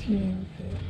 14, 15.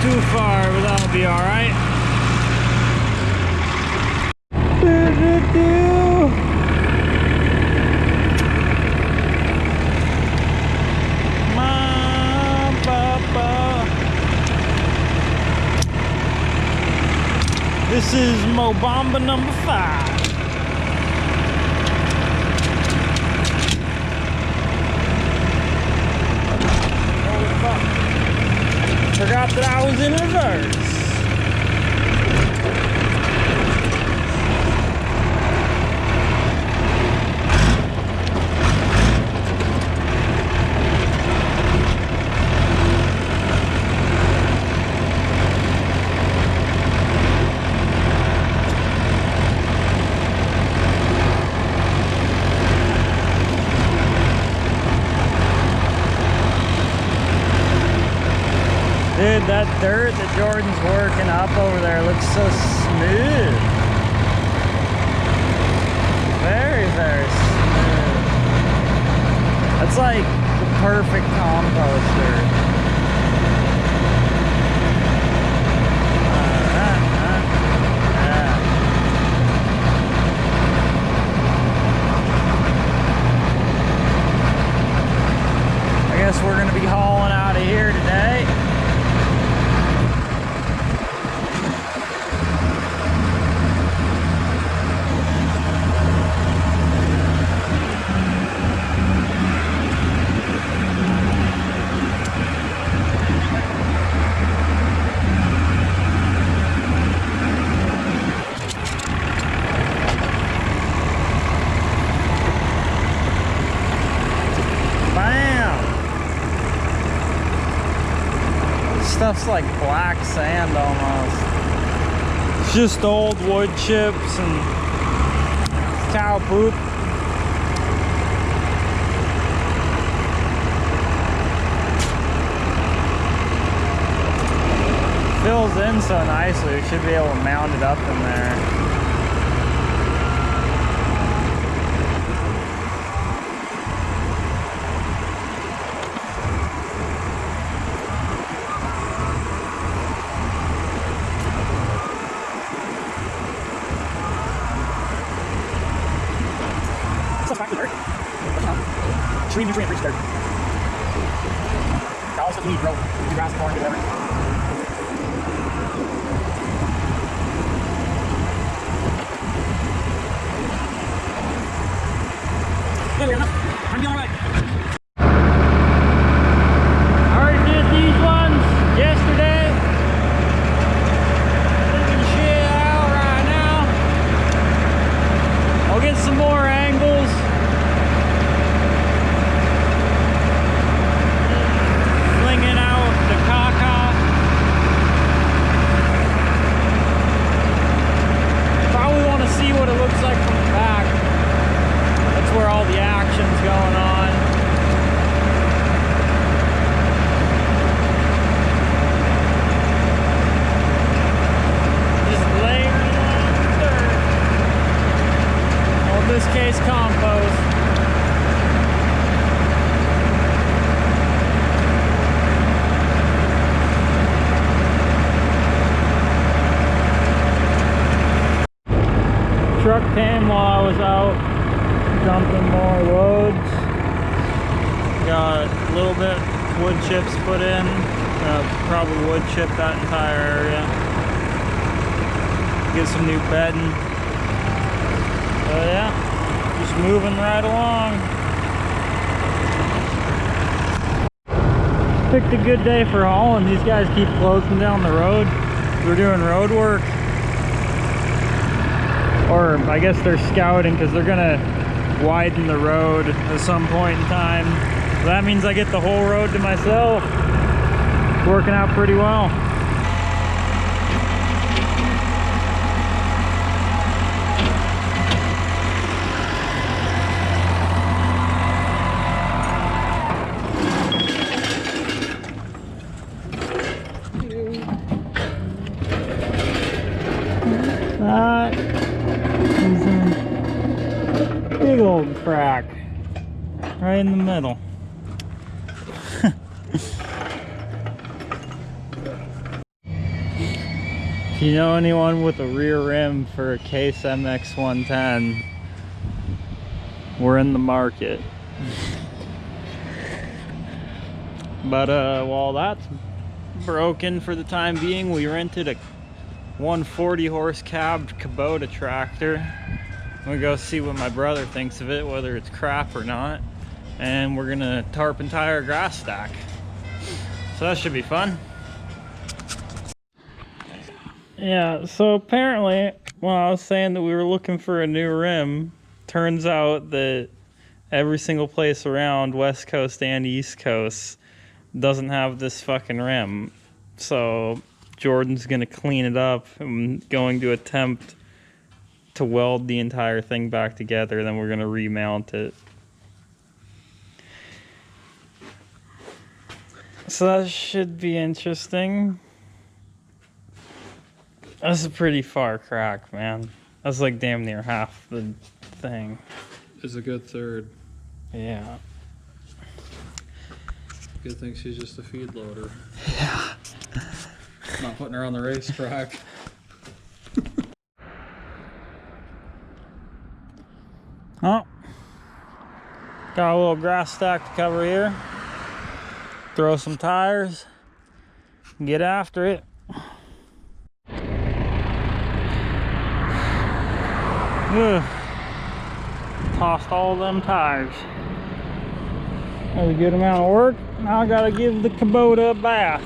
Too far, but that'll be all right. This is Mobamba number 5. Forgot that I was in reverse. Dude, that dirt that Jordan's working up over there looks so smooth. Very, very smooth. That's like the perfect composter. Yeah. I guess we're gonna be hauling out of here today. Stuff's like black sand almost. It's just old wood chips and cow poop. Fills in so nicely, we should be able to mount it up in there. Tree nutrient rich dirt. Cows that need grow, do grass, corn, do whatever. There we go. I'm doing all right. I already did these ones yesterday. Taking shit out right now. I'll get some more angles. See what it looks like from the back. That's where all the action's going on. Just layering on dirt. Well, in this case, compost. Truck came while I was out dumping more loads. Got a little bit wood chips put in. Probably wood chip that entire area. Get some new bedding. So yeah, just moving right along. Picked a good day for hauling. These guys keep closing down the road. We're doing road work. or I guess they're scouting because they're gonna widen the road at some point in time. So that means I get the whole road to myself. It's working out pretty well. That is a big old crack right in the middle. If you know anyone with a rear rim for a Case MX 110, we're in the market. But while that's broken for the time being, we rented a 140 horse cabbed Kubota tractor. I'm gonna go see what my brother thinks of it, whether it's crap or not, and we're gonna tarp and tie our grass stack. So that should be fun. Yeah, so apparently when I was saying that we were looking for a new rim, turns out that every single place around West Coast and East Coast doesn't have this fucking rim. So Jordan's gonna clean it up. I'm going to attempt to weld the entire thing back together, then we're gonna remount it. So that should be interesting. That's a pretty far crack, man. That's like damn near half the thing. It's a good third. Yeah. Good thing she's just a feed loader. Yeah. Not putting her on the racetrack. Oh. Got a little grass stack to cover here. Throw some tires. Get after it. Ugh. Tossed all them tires. That was a good amount of work. Now I gotta give the Kubota a bath.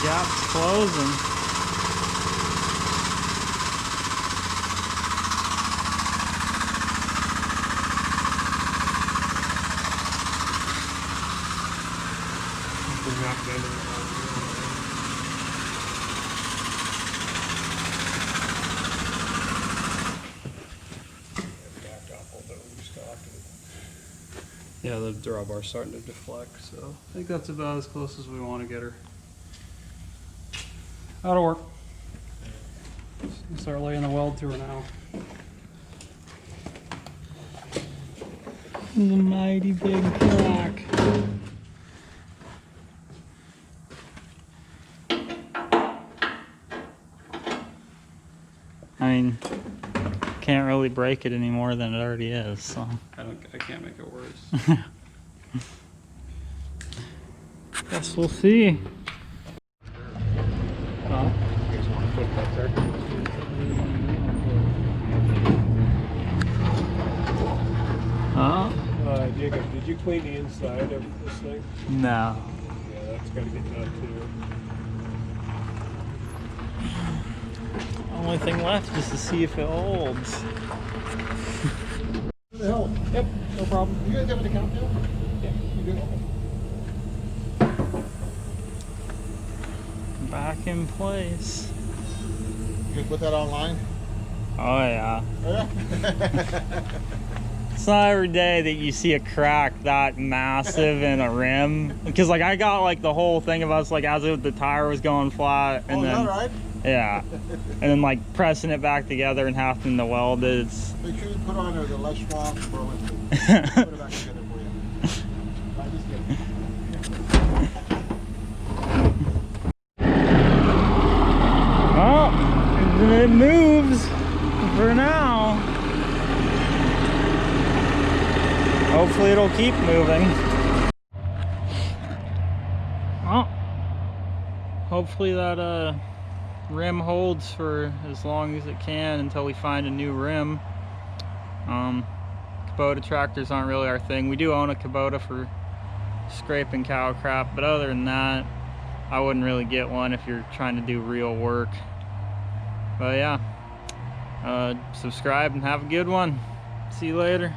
Gap's closing. Yeah, the drawbar's starting to deflect, so I think that's about as close as we want to get her. That'll work. Start laying the weld to her now. The mighty big crack. I mean, can't really break it any more than it already is, so. I can't make it worse. Guess we'll see. Huh? Huh? Jacob, did you clean the inside of this thing? No. Yeah, that's got to get done too. Only thing left is to see if it holds. Yep, no problem. You guys have an account now? Yeah. You do? Okay. Back in place. You can put that online? Oh yeah. Oh, yeah? It's not every day that you see a crack that massive in a rim. Because like I got like the whole thing of us like as if the tire was going flat and Oh, then is that right? yeah. And then like pressing it back together and having to weld it. It's Make sure you put on the less strong Berlin. Put it back together for you. I'm just kidding. oh, it moves for now. Hopefully it'll keep moving. Oh, hopefully that rim holds for as long as it can until we find a new rim. Kubota tractors aren't really our thing. We do own a Kubota for scraping cow crap, but other than that, I wouldn't really get one if you're trying to do real work. But yeah, subscribe and have a good one. See you later.